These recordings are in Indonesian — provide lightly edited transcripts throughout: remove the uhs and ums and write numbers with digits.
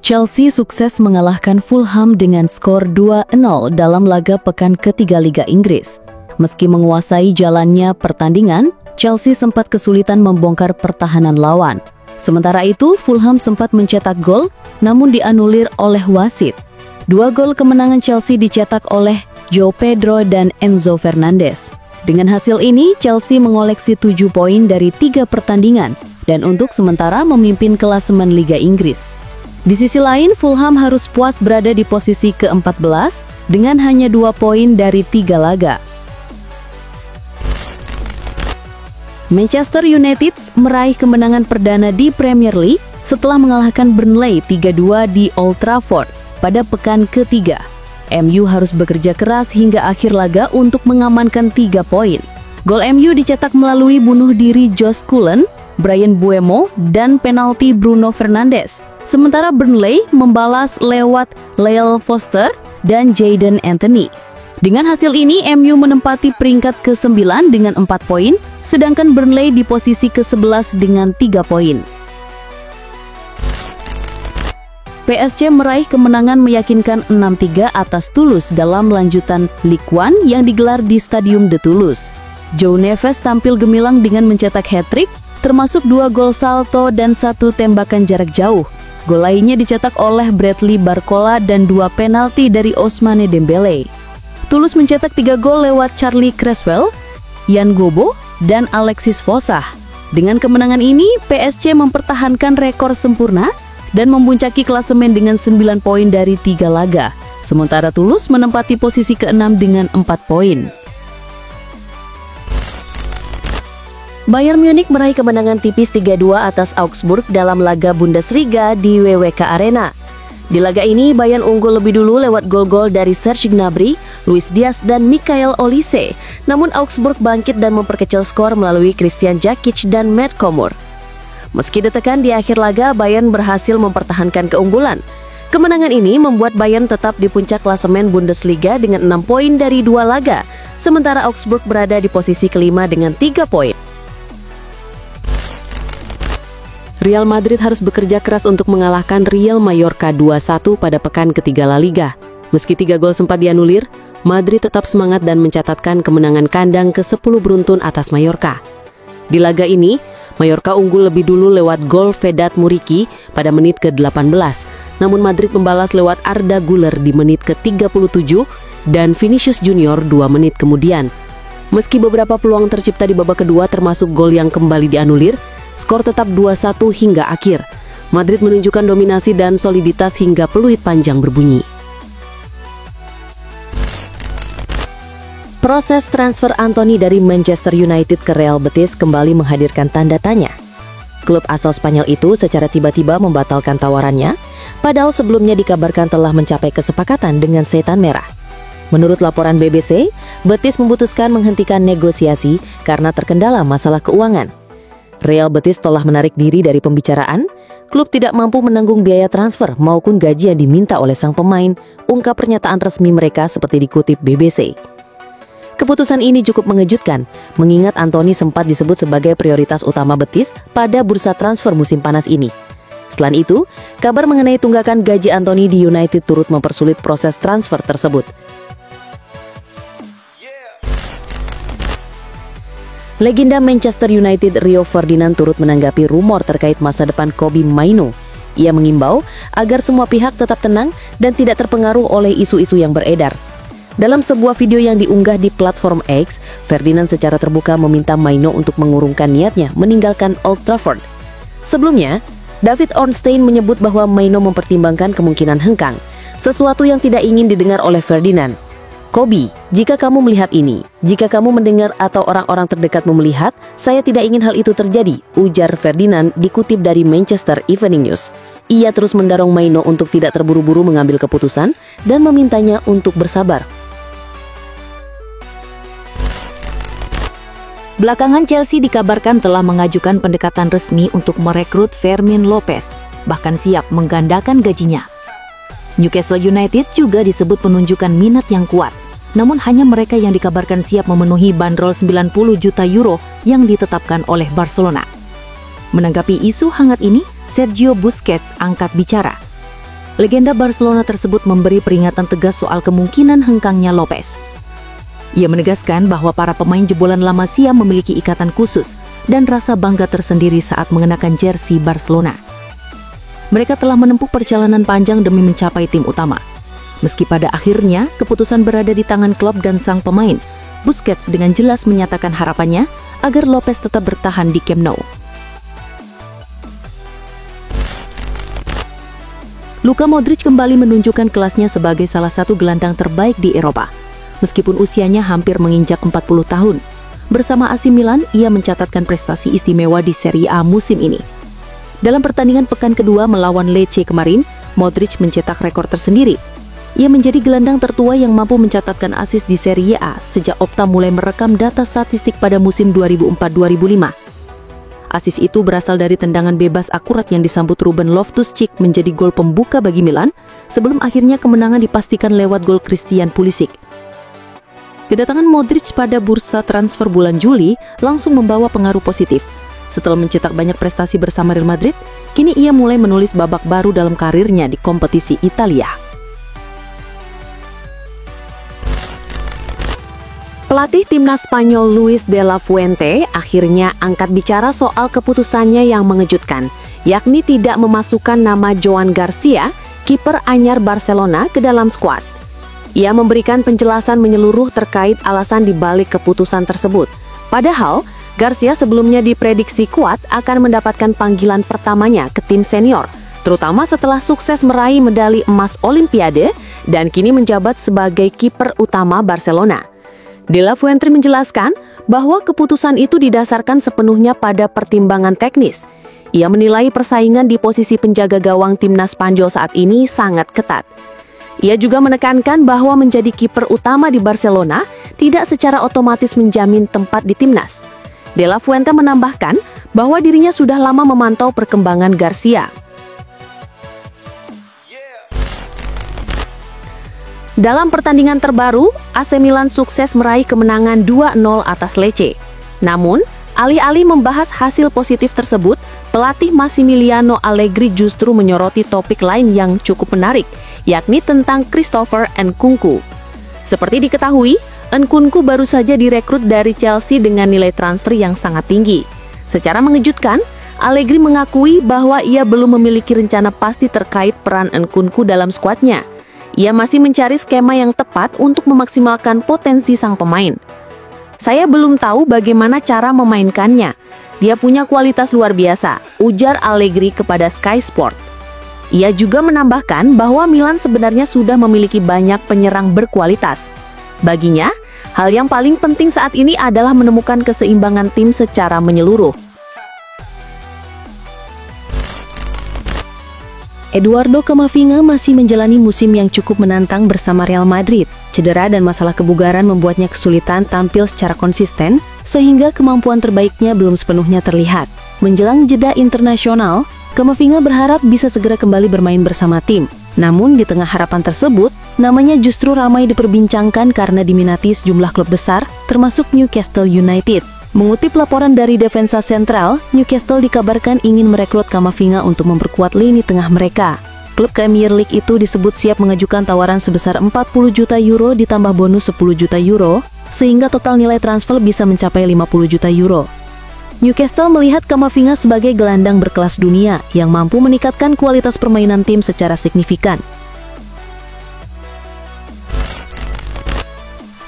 Chelsea sukses mengalahkan Fulham dengan skor 2-0 dalam laga pekan ketiga Liga Inggris. Meski menguasai jalannya pertandingan, Chelsea sempat kesulitan membongkar pertahanan lawan. Sementara itu, Fulham sempat mencetak gol, namun dianulir oleh wasit. 2 gol kemenangan Chelsea dicetak oleh João Pedro dan Enzo Fernandez. Dengan hasil ini, Chelsea mengoleksi 7 poin dari 3 pertandingan dan untuk sementara memimpin klasemen Liga Inggris. Di sisi lain, Fulham harus puas berada di posisi ke-14 dengan hanya 2 poin dari 3 laga. Manchester United meraih kemenangan perdana di Premier League setelah mengalahkan Burnley 3-2 di Old Trafford pada pekan ketiga. MU harus bekerja keras hingga akhir laga untuk mengamankan 3 poin. Gol MU dicetak melalui bunuh diri Josh Cullen, Bryan Mbeumo, dan penalti Bruno Fernandes. Sementara Burnley membalas lewat Lyle Foster dan Jadon Anthony. Dengan hasil ini, MU menempati peringkat ke-9 dengan 4 poin, sedangkan Burnley di posisi ke-11 dengan 3 poin. PSG meraih kemenangan meyakinkan 6-3 atas Toulouse dalam lanjutan Ligue 1 yang digelar di Stadium de Toulouse. João Neves tampil gemilang dengan mencetak hat-trick, termasuk 2 gol salto dan 1 tembakan jarak jauh. Gol lainnya dicetak oleh Bradley Barcola dan 2 penalti dari Ousmane Dembélé. Toulouse mencetak 3 gol lewat Charlie Cresswell, Yann Gobo, dan Alexis Fossah. Dengan kemenangan ini, PSG mempertahankan rekor sempurna dan mempuncaki klasemen dengan 9 poin dari 3 laga. Sementara Toulouse menempati posisi ke-6 dengan 4 poin. Bayern Munich meraih kemenangan tipis 3-2 atas Augsburg dalam laga Bundesliga di WWK Arena. Di laga ini, Bayern unggul lebih dulu lewat gol-gol dari Serge Gnabry, Luis Diaz, dan Michael Olise. Namun Augsburg bangkit dan memperkecil skor melalui Christian Jakic dan Matt Komur. Meski ditekan di akhir laga, Bayern berhasil mempertahankan keunggulan. Kemenangan ini membuat Bayern tetap di puncak klasemen Bundesliga dengan 6 poin dari 2 laga, sementara Augsburg berada di posisi kelima dengan 3 poin. Real Madrid harus bekerja keras untuk mengalahkan Real Mallorca 2-1 pada pekan ketiga La Liga. Meski 3 gol sempat dianulir, Madrid tetap semangat dan mencatatkan kemenangan kandang ke-10 beruntun atas Mallorca. Di laga ini, Mallorca unggul lebih dulu lewat gol Vedat Muriqi pada menit ke-18. Namun Madrid membalas lewat Arda Güler di menit ke-37 dan Vinicius Junior 2 menit kemudian. Meski beberapa peluang tercipta di babak kedua termasuk gol yang kembali dianulir, skor tetap 2-1 hingga akhir. Madrid menunjukkan dominasi dan soliditas hingga peluit panjang berbunyi. Proses transfer Antony dari Manchester United ke Real Betis kembali menghadirkan tanda tanya. Klub asal Spanyol itu secara tiba-tiba membatalkan tawarannya, padahal sebelumnya dikabarkan telah mencapai kesepakatan dengan Setan Merah. Menurut laporan BBC, Betis memutuskan menghentikan negosiasi karena terkendala masalah keuangan. Real Betis telah menarik diri dari pembicaraan. Klub tidak mampu menanggung biaya transfer maupun gaji yang diminta oleh sang pemain, ungkap pernyataan resmi mereka seperti dikutip BBC. Keputusan ini cukup mengejutkan, mengingat Antony sempat disebut sebagai prioritas utama Betis pada bursa transfer musim panas ini. Selain itu, kabar mengenai tunggakan gaji Antony di United turut mempersulit proses transfer tersebut. Legenda Manchester United Rio Ferdinand turut menanggapi rumor terkait masa depan Kobbie Mainoo. Ia mengimbau agar semua pihak tetap tenang dan tidak terpengaruh oleh isu-isu yang beredar. Dalam sebuah video yang diunggah di platform X, Ferdinand secara terbuka meminta Mainoo untuk mengurungkan niatnya meninggalkan Old Trafford. Sebelumnya, David Ornstein menyebut bahwa Mainoo mempertimbangkan kemungkinan hengkang, sesuatu yang tidak ingin didengar oleh Ferdinand. Kobbie, jika kamu melihat ini, jika kamu mendengar atau orang-orang terdekatmu melihat, saya tidak ingin hal itu terjadi, ujar Ferdinand dikutip dari Manchester Evening News. Ia terus mendorong Mainoo untuk tidak terburu-buru mengambil keputusan dan memintanya untuk bersabar. Belakangan Chelsea dikabarkan telah mengajukan pendekatan resmi untuk merekrut Fermin Lopez, bahkan siap menggandakan gajinya. Newcastle United juga disebut menunjukkan minat yang kuat, namun hanya mereka yang dikabarkan siap memenuhi bandrol 90 juta euro yang ditetapkan oleh Barcelona. Menanggapi isu hangat ini, Sergio Busquets angkat bicara. legenda Barcelona tersebut memberi peringatan tegas soal kemungkinan hengkangnya Lopez. Ia menegaskan bahwa para pemain jebolan La Masia memiliki ikatan khusus dan rasa bangga tersendiri saat mengenakan jersey Barcelona. Mereka telah menempuh perjalanan panjang demi mencapai tim utama. Meski pada akhirnya keputusan berada di tangan klub dan sang pemain, Busquets dengan jelas menyatakan harapannya agar Lopez tetap bertahan di Camp Nou. Luka Modric kembali menunjukkan kelasnya sebagai salah satu gelandang terbaik di Eropa. Meskipun usianya hampir menginjak 40 tahun, bersama AC Milan ia mencatatkan prestasi istimewa di Serie A musim ini. Dalam pertandingan pekan kedua melawan Lecce kemarin, Modric mencetak rekor tersendiri. Ia menjadi gelandang tertua yang mampu mencatatkan assist di Serie A sejak Opta mulai merekam data statistik pada musim 2004-2005. Assist itu berasal dari tendangan bebas akurat yang disambut Ruben Loftus-Cheek menjadi gol pembuka bagi Milan, sebelum akhirnya kemenangan dipastikan lewat gol Christian Pulisic. Kedatangan Modric pada bursa transfer bulan Juli langsung membawa pengaruh positif. Setelah mencetak banyak prestasi bersama Real Madrid, kini ia mulai menulis babak baru dalam karirnya di kompetisi Italia. Pelatih timnas Spanyol Luis de la Fuente akhirnya angkat bicara soal keputusannya yang mengejutkan, yakni tidak memasukkan nama Joan Garcia, kiper anyar Barcelona, ke dalam skuad. Ia memberikan penjelasan menyeluruh terkait alasan dibalik keputusan tersebut. Padahal, Garcia sebelumnya diprediksi kuat akan mendapatkan panggilan pertamanya ke tim senior, terutama setelah sukses meraih medali emas Olimpiade dan kini menjabat sebagai kiper utama Barcelona. De la Fuente menjelaskan bahwa keputusan itu didasarkan sepenuhnya pada pertimbangan teknis. Ia menilai persaingan di posisi penjaga gawang timnas Spanyol saat ini sangat ketat. Ia juga menekankan bahwa menjadi kiper utama di Barcelona tidak secara otomatis menjamin tempat di timnas. De la Fuente menambahkan bahwa dirinya sudah lama memantau perkembangan Garcia. Dalam pertandingan terbaru, AC Milan sukses meraih kemenangan 2-0 atas Lecce. Namun, alih-alih membahas hasil positif tersebut, pelatih Massimiliano Allegri justru menyoroti topik lain yang cukup menarik, yakni tentang Christopher Nkunku. Seperti diketahui, Nkunku baru saja direkrut dari Chelsea dengan nilai transfer yang sangat tinggi. Secara mengejutkan, Allegri mengakui bahwa ia belum memiliki rencana pasti terkait peran Nkunku dalam skuadnya. Ia masih mencari skema yang tepat untuk memaksimalkan potensi sang pemain. Saya belum tahu bagaimana cara memainkannya. Dia punya kualitas luar biasa, ujar Allegri kepada Sky Sport. Ia juga menambahkan bahwa Milan sebenarnya sudah memiliki banyak penyerang berkualitas. Baginya, hal yang paling penting saat ini adalah menemukan keseimbangan tim secara menyeluruh. Eduardo Camavinga masih menjalani musim yang cukup menantang bersama Real Madrid. Cedera dan masalah kebugaran membuatnya kesulitan tampil secara konsisten, sehingga kemampuan terbaiknya belum sepenuhnya terlihat. Menjelang jeda internasional, Camavinga berharap bisa segera kembali bermain bersama tim. Namun di tengah harapan tersebut, namanya justru ramai diperbincangkan karena diminati sejumlah klub besar, termasuk Newcastle United. Mengutip laporan dari Defensa Central, Newcastle dikabarkan ingin merekrut Camavinga untuk memperkuat lini tengah mereka. Klub Premier League itu disebut siap mengajukan tawaran sebesar 40 juta euro ditambah bonus 10 juta euro, sehingga total nilai transfer bisa mencapai 50 juta euro. Newcastle melihat Camavinga sebagai gelandang berkelas dunia yang mampu meningkatkan kualitas permainan tim secara signifikan.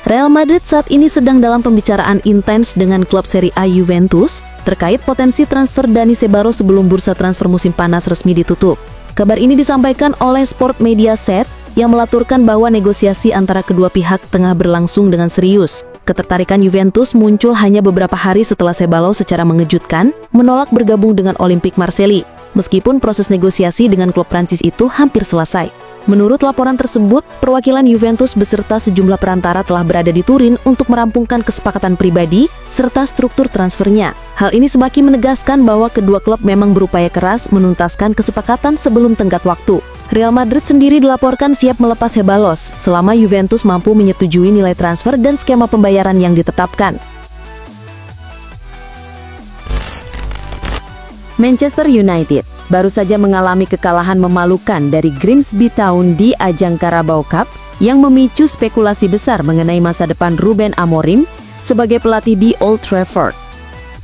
Real Madrid saat ini sedang dalam pembicaraan intens dengan klub Serie A Juventus terkait potensi transfer Dani Ceballos sebelum bursa transfer musim panas resmi ditutup. Kabar ini disampaikan oleh Sport Mediaset yang melaturkan bahwa negosiasi antara kedua pihak tengah berlangsung dengan serius. Ketertarikan Juventus muncul hanya beberapa hari setelah Ceballos secara mengejutkan menolak bergabung dengan Olympique Marseille, meskipun proses negosiasi dengan klub Prancis itu hampir selesai. Menurut laporan tersebut, perwakilan Juventus beserta sejumlah perantara telah berada di Turin untuk merampungkan kesepakatan pribadi serta struktur transfernya. Hal ini semakin menegaskan bahwa kedua klub memang berupaya keras menuntaskan kesepakatan sebelum tenggat waktu. Real Madrid sendiri dilaporkan siap melepas Ceballos selama Juventus mampu menyetujui nilai transfer dan skema pembayaran yang ditetapkan. Manchester United baru saja mengalami kekalahan memalukan dari Grimsby Town di ajang Carabao Cup yang memicu spekulasi besar mengenai masa depan Ruben Amorim sebagai pelatih di Old Trafford.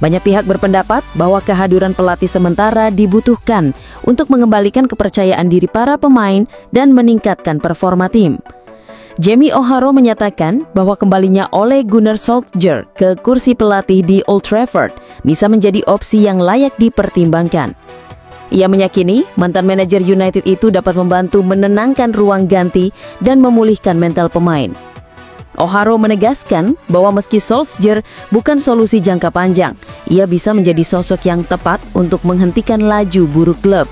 Banyak pihak berpendapat bahwa kehadiran pelatih sementara dibutuhkan untuk mengembalikan kepercayaan diri para pemain dan meningkatkan performa tim. Jamie O'Hara menyatakan bahwa kembalinya Ole Gunnar Solskjaer ke kursi pelatih di Old Trafford bisa menjadi opsi yang layak dipertimbangkan. Ia meyakini mantan manajer United itu dapat membantu menenangkan ruang ganti dan memulihkan mental pemain. O'Hara menegaskan bahwa meski Solskjaer bukan solusi jangka panjang, ia bisa menjadi sosok yang tepat untuk menghentikan laju buruk klub.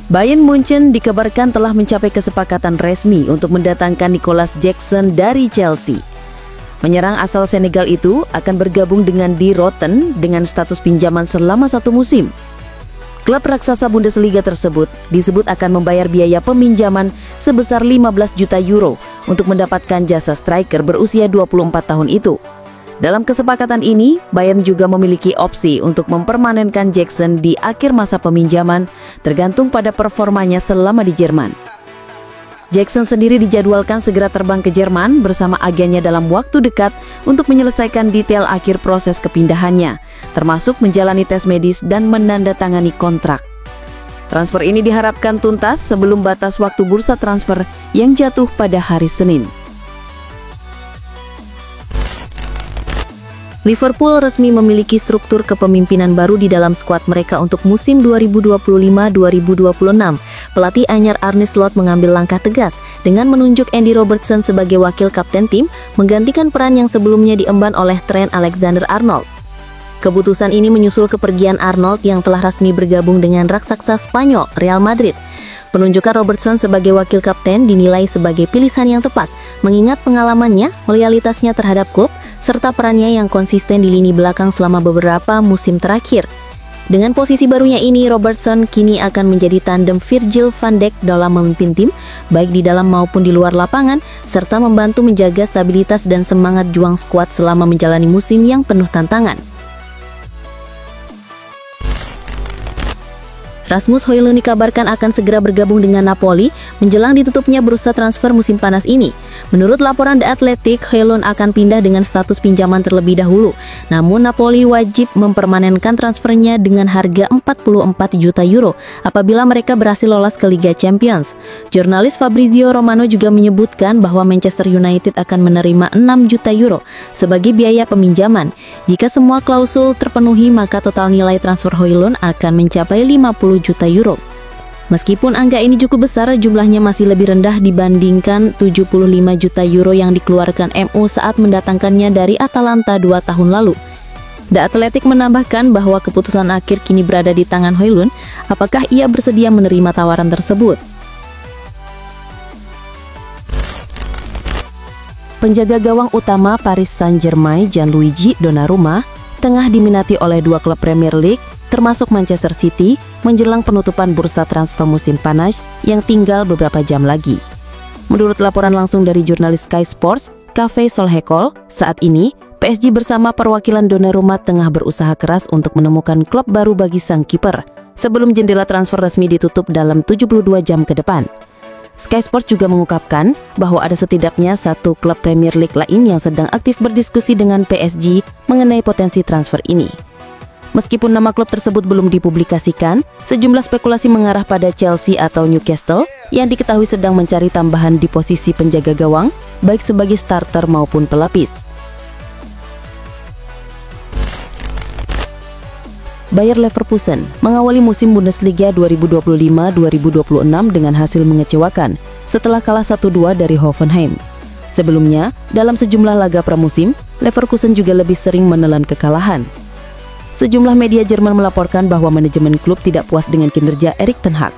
Bayern Munchen dikabarkan telah mencapai kesepakatan resmi untuk mendatangkan Nicolas Jackson dari Chelsea. Penyerang asal Senegal itu akan bergabung dengan Die Roten dengan status pinjaman selama 1 musim. Klub raksasa Bundesliga tersebut disebut akan membayar biaya peminjaman sebesar 15 juta euro untuk mendapatkan jasa striker berusia 24 tahun itu. Dalam kesepakatan ini, Bayern juga memiliki opsi untuk mempermanenkan Jackson di akhir masa peminjaman, tergantung pada performanya selama di Jerman. Jackson sendiri dijadwalkan segera terbang ke Jerman bersama agennya dalam waktu dekat untuk menyelesaikan detail akhir proses kepindahannya, termasuk menjalani tes medis dan menandatangani kontrak. Transfer ini diharapkan tuntas sebelum batas waktu bursa transfer yang jatuh pada hari Senin. Liverpool resmi memiliki struktur kepemimpinan baru di dalam skuad mereka untuk musim 2025-2026. Pelatih anyar Arne Slot mengambil langkah tegas dengan menunjuk Andy Robertson sebagai wakil kapten tim, menggantikan peran yang sebelumnya diemban oleh Trent Alexander-Arnold. Keputusan ini menyusul kepergian Arnold yang telah resmi bergabung dengan raksasa Spanyol Real Madrid. Penunjukan Robertson sebagai wakil kapten dinilai sebagai pilihan yang tepat, mengingat pengalamannya, loyalitasnya terhadap klub, serta perannya yang konsisten di lini belakang selama beberapa musim terakhir. Dengan posisi barunya ini, Robertson kini akan menjadi tandem Virgil van Dijk dalam memimpin tim, baik di dalam maupun di luar lapangan, serta membantu menjaga stabilitas dan semangat juang skuad selama menjalani musim yang penuh tantangan. Rasmus Højlund dikabarkan akan segera bergabung dengan Napoli menjelang ditutupnya bursa transfer musim panas ini. Menurut laporan The Athletic, Højlund akan pindah dengan status pinjaman terlebih dahulu. Namun Napoli wajib mempermanenkan transfernya dengan harga 44 juta euro apabila mereka berhasil lolos ke Liga Champions. Jurnalis Fabrizio Romano juga menyebutkan bahwa Manchester United akan menerima 6 juta euro sebagai biaya peminjaman. Jika semua klausul terpenuhi, maka total nilai transfer Højlund akan mencapai 50 juta euro. Meskipun angka ini cukup besar, jumlahnya masih lebih rendah dibandingkan 75 juta euro yang dikeluarkan MU saat mendatangkannya dari Atalanta 2 tahun lalu. The Athletic menambahkan bahwa keputusan akhir kini berada di tangan Højlund, apakah ia bersedia menerima tawaran tersebut. Penjaga gawang utama Paris Saint-Germain, Gianluigi Donnarumma, tengah diminati oleh 2 klub Premier League, termasuk Manchester City, menjelang penutupan bursa transfer musim panas yang tinggal beberapa jam lagi. Menurut laporan langsung dari jurnalis Sky Sports, Cafe Solhekol, saat ini PSG bersama perwakilan Donnarumma tengah berusaha keras untuk menemukan klub baru bagi sang kiper sebelum jendela transfer resmi ditutup dalam 72 jam ke depan. Sky Sports juga mengungkapkan bahwa ada setidaknya 1 klub Premier League lain yang sedang aktif berdiskusi dengan PSG mengenai potensi transfer ini. Meskipun nama klub tersebut belum dipublikasikan, sejumlah spekulasi mengarah pada Chelsea atau Newcastle yang diketahui sedang mencari tambahan di posisi penjaga gawang, baik sebagai starter maupun pelapis. Bayer Leverkusen mengawali musim Bundesliga 2025-2026 dengan hasil mengecewakan setelah kalah 1-2 dari Hoffenheim. Sebelumnya, dalam sejumlah laga pramusim, Leverkusen juga lebih sering menelan kekalahan. Sejumlah media Jerman melaporkan bahwa manajemen klub tidak puas dengan kinerja Erik ten Hag.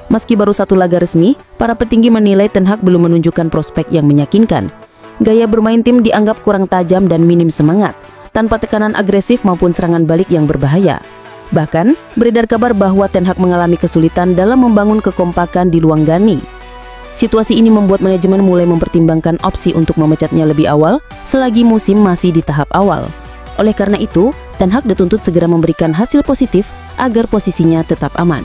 Meski baru 1 laga resmi, para petinggi menilai ten Hag belum menunjukkan prospek yang meyakinkan. Gaya bermain tim dianggap kurang tajam dan minim semangat, tanpa tekanan agresif maupun serangan balik yang berbahaya. Bahkan, beredar kabar bahwa ten Hag mengalami kesulitan dalam membangun kekompakan di ruang ganti. Situasi ini membuat manajemen mulai mempertimbangkan opsi untuk memecatnya lebih awal, selagi musim masih di tahap awal. Oleh karena itu, Ten Hag dituntut segera memberikan hasil positif agar posisinya tetap aman.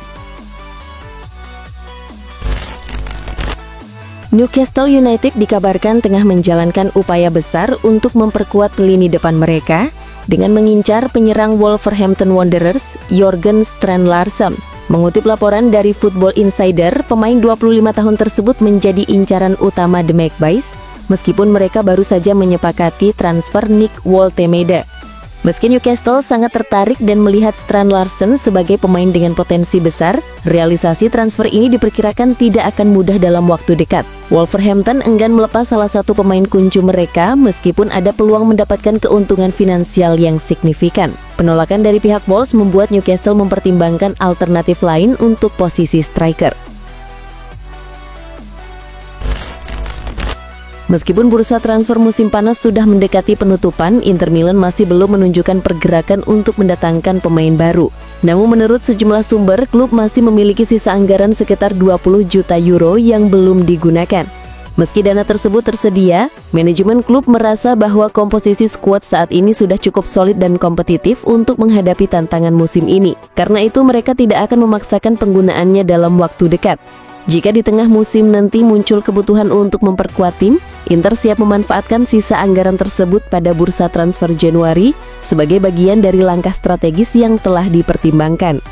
Newcastle United dikabarkan tengah menjalankan upaya besar untuk memperkuat lini depan mereka dengan mengincar penyerang Wolverhampton Wanderers, Jørgen Strand Larsen. Mengutip laporan dari Football Insider, pemain 25 tahun tersebut menjadi incaran utama The Magpies, meskipun mereka baru saja menyepakati transfer Nick Woltemade. Meski Newcastle sangat tertarik dan melihat Strand Larsen sebagai pemain dengan potensi besar, realisasi transfer ini diperkirakan tidak akan mudah dalam waktu dekat. Wolverhampton enggan melepas salah satu pemain kunci mereka meskipun ada peluang mendapatkan keuntungan finansial yang signifikan. Penolakan dari pihak Wolves membuat Newcastle mempertimbangkan alternatif lain untuk posisi striker. Meskipun bursa transfer musim panas sudah mendekati penutupan, Inter Milan masih belum menunjukkan pergerakan untuk mendatangkan pemain baru. Namun menurut sejumlah sumber, klub masih memiliki sisa anggaran sekitar 20 juta euro yang belum digunakan. Meski dana tersebut tersedia, manajemen klub merasa bahwa komposisi skuad saat ini sudah cukup solid dan kompetitif untuk menghadapi tantangan musim ini. Karena itu mereka tidak akan memaksakan penggunaannya dalam waktu dekat. Jika di tengah musim nanti muncul kebutuhan untuk memperkuat tim, Inter siap memanfaatkan sisa anggaran tersebut pada bursa transfer Januari sebagai bagian dari langkah strategis yang telah dipertimbangkan.